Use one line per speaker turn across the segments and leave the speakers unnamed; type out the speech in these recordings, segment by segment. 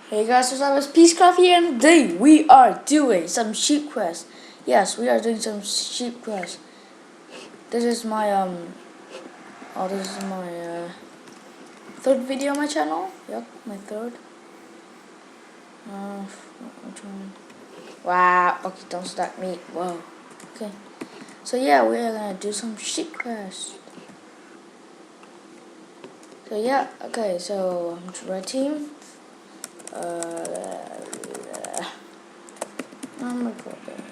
Hey guys, what's up? It's Peacecraft here, and today we are doing some sheep quests. Yes, we are doing some sheep quests. This is my third video on my channel. Yep, my third. I'm trying. Wow. Okay, don't stack me. Whoa. Okay. So yeah, we are gonna do some sheep quests. So yeah. Okay. So red team. I'm recording.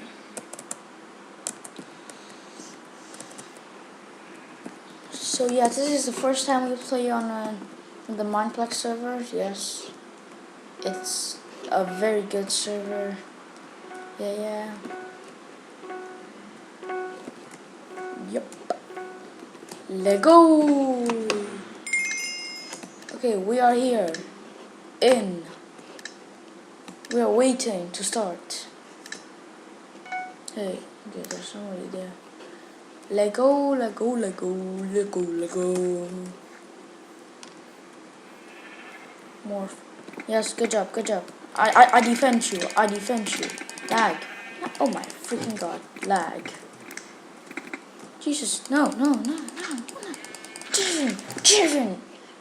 So yeah, this is the first time we play on the Mineplex server. Yes, it's a very good server. Yeah. Yep. Let's go. Okay, we are here. We are waiting to start. Hey, okay, there's somebody there. Let's go. Morph. Yes, good job. I defend you. Lag. Oh my freaking god. Lag. Jesus. No.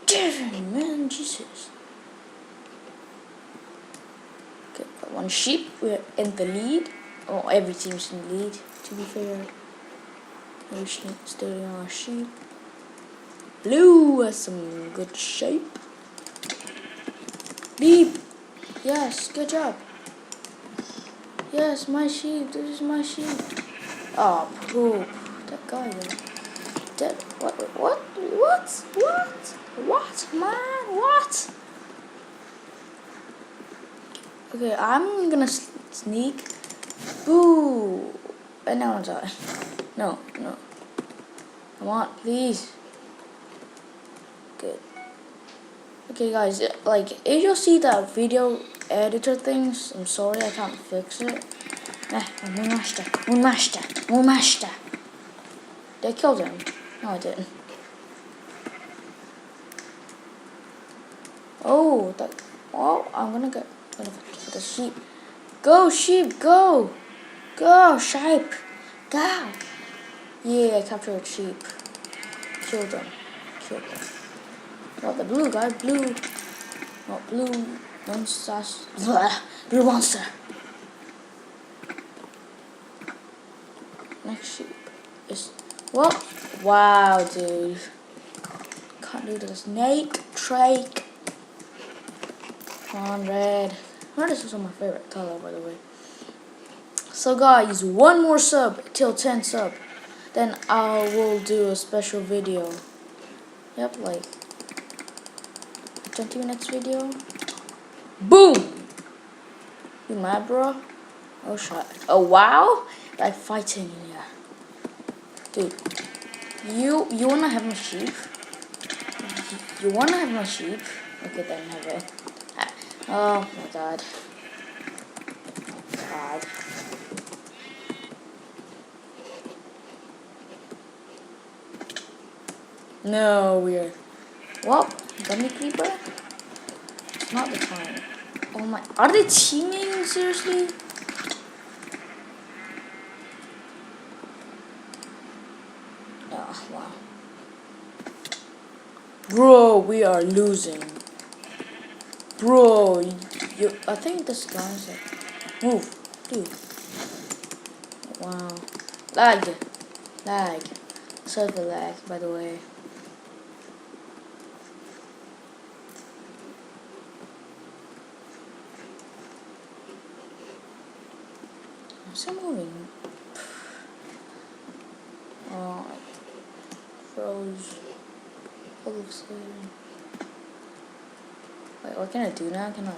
Jiren, man, Jesus. Okay, got one sheep. We're in the lead. Oh, every team's in the lead, to be fair. We're still on our sheep. Blue has some good shape. Beep. Yes, good job. Yes, my sheep. This is my sheep. Oh, poop. That guy there. Dead. What, man? What? Okay, I'm gonna sneak. Boo! And now I'm sorry. No. Come on, please. Good. Okay, guys, like, if you see that video editor things, I'm sorry, I can't fix it. Moonmaster. Did I kill him? No, I didn't. Oh, I'm gonna get the sheep. Go, sheep, go! Go, sheep! Go! Yeah, I captured sheep. Killed them. Not the blue guy, not blue monster. Blue monster. Next sheep is what? Wow, dude. Can't do this. Snake, trake. Come on, red. Red is also my favorite color, by the way. So guys, one more sub till 10 sub. Then I will do a special video. Yep, like 20 minutes video. Boom! You mad, bro? Oh shit. Oh wow! Like fighting in here. Dude. You wanna have my sheep? You wanna have my sheep? Okay, then have it. Oh my god. No, weird. What? Gummy creeper? It's not the time. Oh my. Are they teaming? Seriously? Oh, wow. Bro, we are losing. Bro, I think this guy's like. Move, dude. Wow. Lag. Server lag, by the way. I'm still moving. Oh, froze. All of a sudden. Wait, what can I do now? Can I?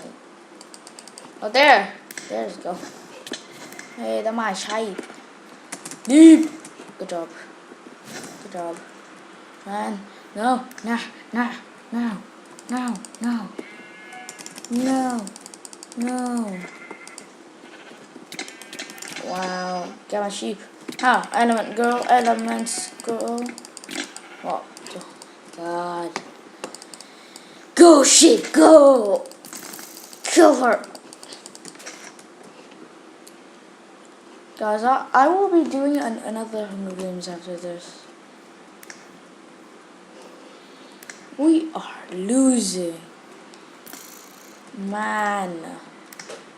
Oh, there. There's go. Hey, that's my sheep. Deep. Good job. Man. No. Wow. Get my sheep. Elements girl. Oh, God. Go, sheep, go! kill her. Guys, I will be doing another Hunger Games after this. We are losing. Man,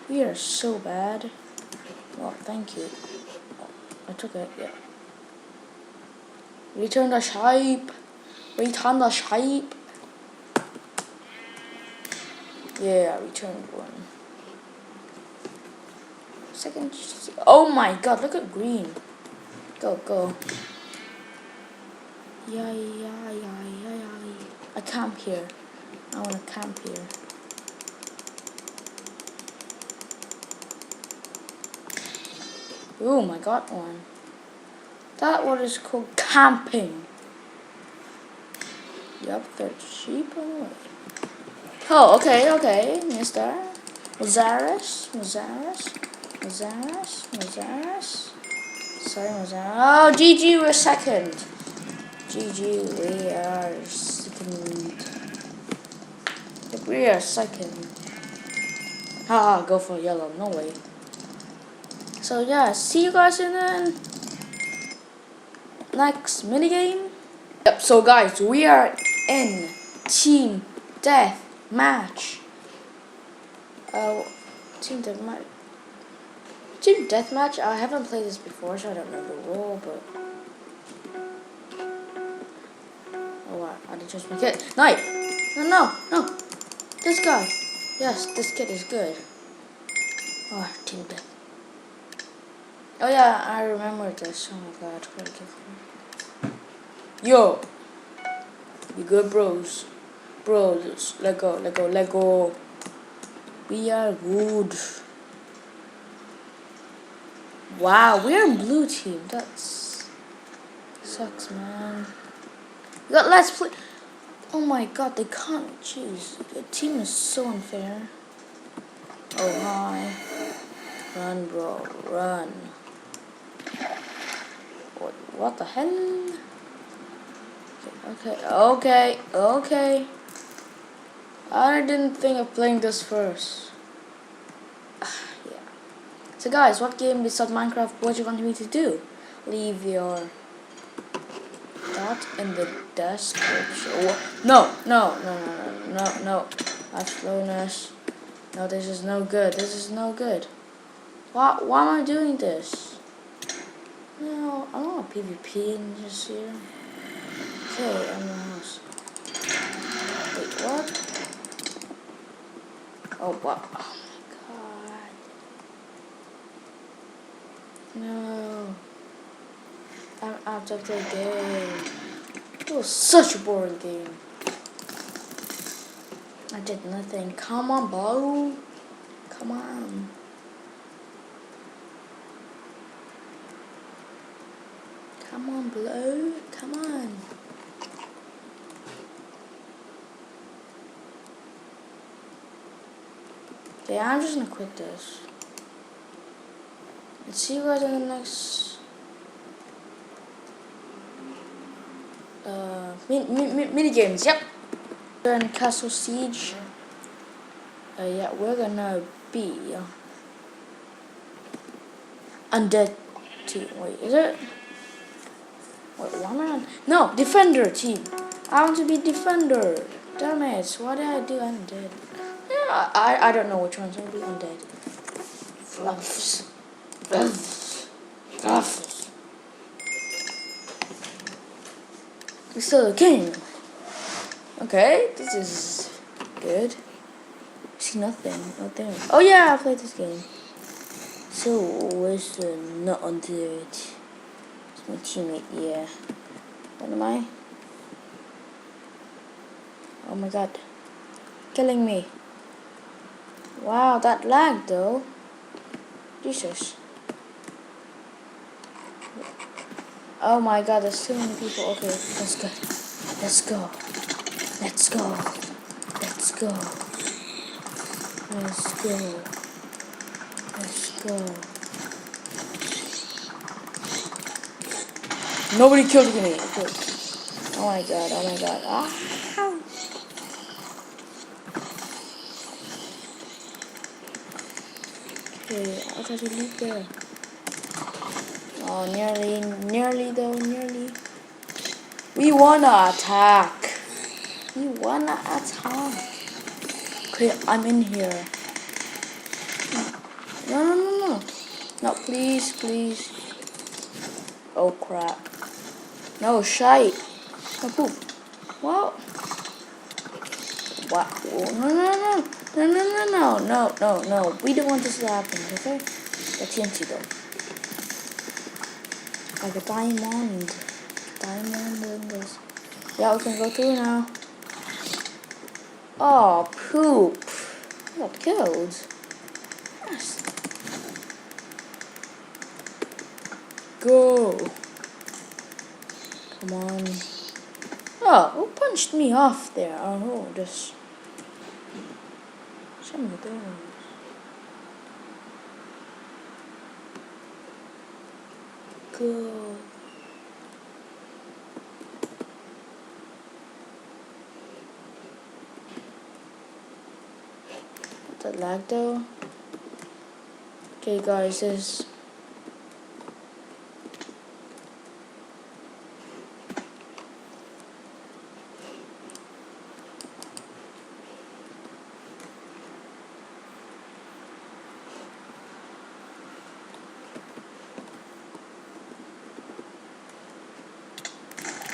we are so bad. Well, thank you. Oh, I took it, yeah. Return the shape. Return the shape. Yeah, I returned one. Second. Oh my god, look at green. Go, go. Yeah. I camp here. I want to camp here. Boom, I got one. That one is called camping. Yup, there's sheep on the way. Oh, okay, Mr. Mazaris. Sorry, Mazaris. Oh, GG, we're second. GG, we are second. Yep, we are second. Haha, go for yellow, no way. So yeah, see you guys in the next minigame. Yep, so guys, we are in Team Death Match. Team Deathmatch. I haven't played this before, so I don't know the rule, but oh wow, I didn't just make it. Knight! No. This guy. Yes, this kid is good. Oh, Team Death. Oh yeah, I remember this. Oh my god, what a gift. Yo! You good, bros? Bros, let go. We are good. Wow, we're in blue team. That sucks, man. Let's play. Oh my god, they can't choose. The team is so unfair. Oh hi. Run, bro, run. What the hell? Okay. I didn't think of playing this first. Yeah. So guys, what game besides Minecraft would you want me to do? Leave your thought in the description. No. That's slowness. No, this is no good. Why am I doing this? No, I don't want PvP in this here. Okay, I'm in the house. Wait, what? Oh, what? Oh my god. No. I'm out of the game. It was such a boring game. I did nothing. Come on, bro. Come on. Come on, Blue. Come on. Okay, I'm just gonna quit this. Let's see you guys in the next mini games. Yep. We're in Castle Siege. Yeah, we're gonna be undead team. Wait, is it? Wait, why am I on? No, defender team. I want to be defender. Damn it! Why did I do undead? Yeah, I don't know which one's gonna be undead. Fluffs. We're still a king. Okay, this is good. See nothing. Oh yeah, I played this game. So where's the not undead? It's my teammate. Yeah. What am I? Oh my god. Killing me. Wow, that lag though. Jesus. Oh my god, there's too many people. Okay, let's go. Nobody killed me. Okay. Oh my god. Ah. Okay, I'll try to leap there. Oh, nearly though, nearly. We wanna attack. We wanna attack. Okay, I'm in here. No. No, please, please. Oh, crap. No, shite. Oh, poop. What? What? Oh, no. We don't want this to happen, okay? That's TNT though. Like a diamond. Diamond in this. Yeah, we can go through now. Oh, poop. I got killed. Yes. Go. Come on. Oh, who punched me off there? Oh, just. Some of those. Go. What's that lag though? Okay, guys, this.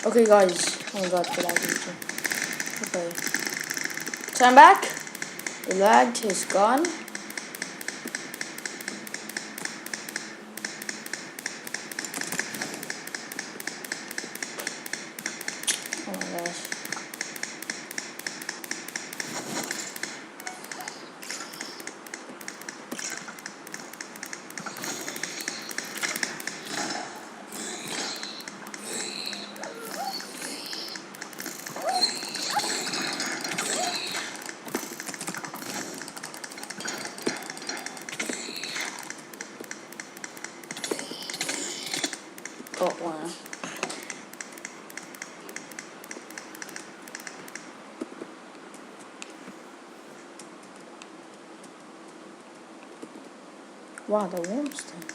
Okay, guys. Oh my god, the lag is. Okay. So I'm back. The lag is gone. Oh my gosh. Got one. Wow, the wormstone.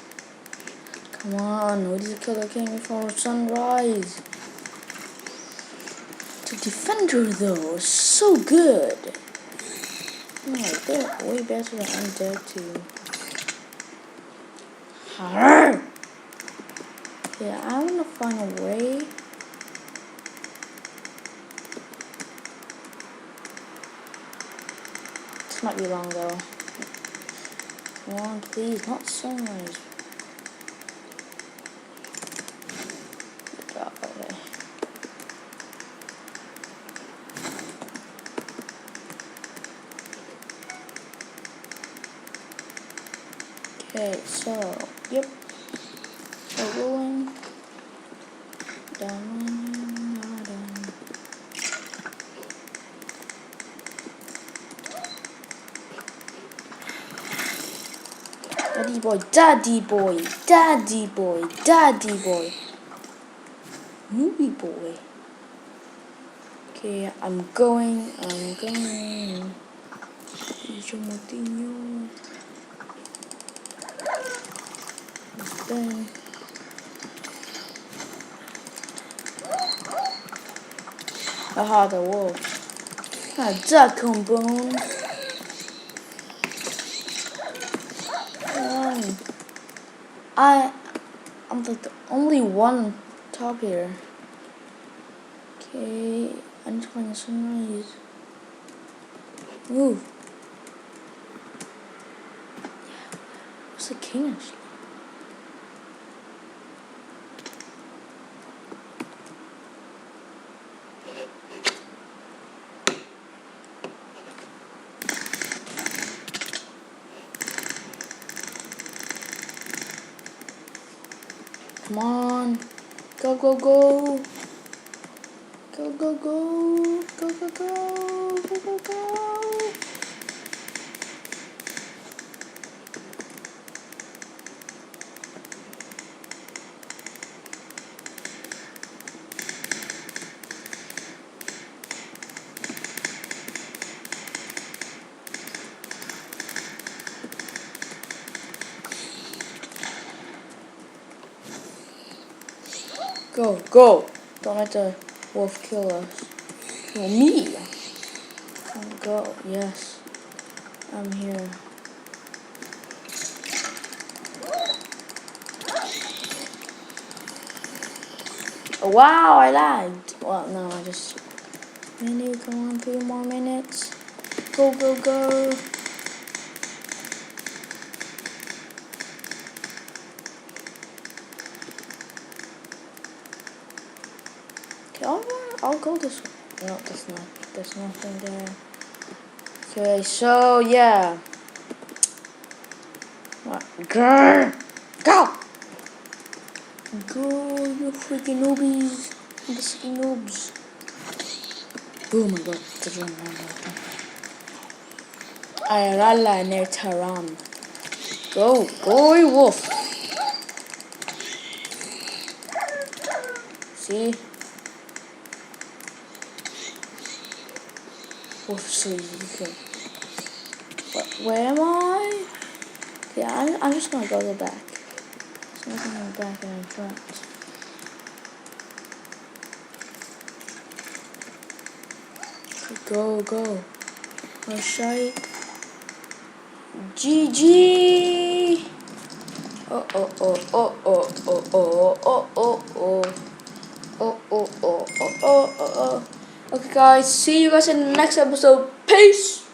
Come on, where did the killer king before sunrise? The defender though is so good. Oh, they're way better than undead too. Arrgh! Yeah, I wanna find a way. This might be long though. Come on, please, not sunrise. Good job, okay. Okay, so, yep. We're going down. Daddy boy. Movie boy. Okay, I'm going. Then. Aha, the wolf. Duck on bone. I'm like the only one top here. Okay, I need to find the sunrise. Move. What's the king actually? Come on. Go. Go. Go, go. Don't let the wolf kill us. Kill me. Go, yes. I'm here. Oh, wow, I lagged. Well, no, I just... Minute, come on, 3 more minutes. Go, go, go. Okay, I'll go this way. No, there's nothing there. Okay, so, yeah. What? Grrr! Go! Go, you freaking noobies. You freaking noobs. Oh my god, the drum. Ayarala Netaram. Go, go, you wolf. See? Wolf, so easy to kill. Where am I? Yeah, I'm just gonna go back. There's nothing in the back and I'm trapped. Go, go. Oh, shite. GG! Oh, oh, oh, oh, oh, oh, oh, oh, oh, oh. Oh, oh, oh, oh, oh, oh, oh. Okay, guys, see you guys in the next episode. Peace!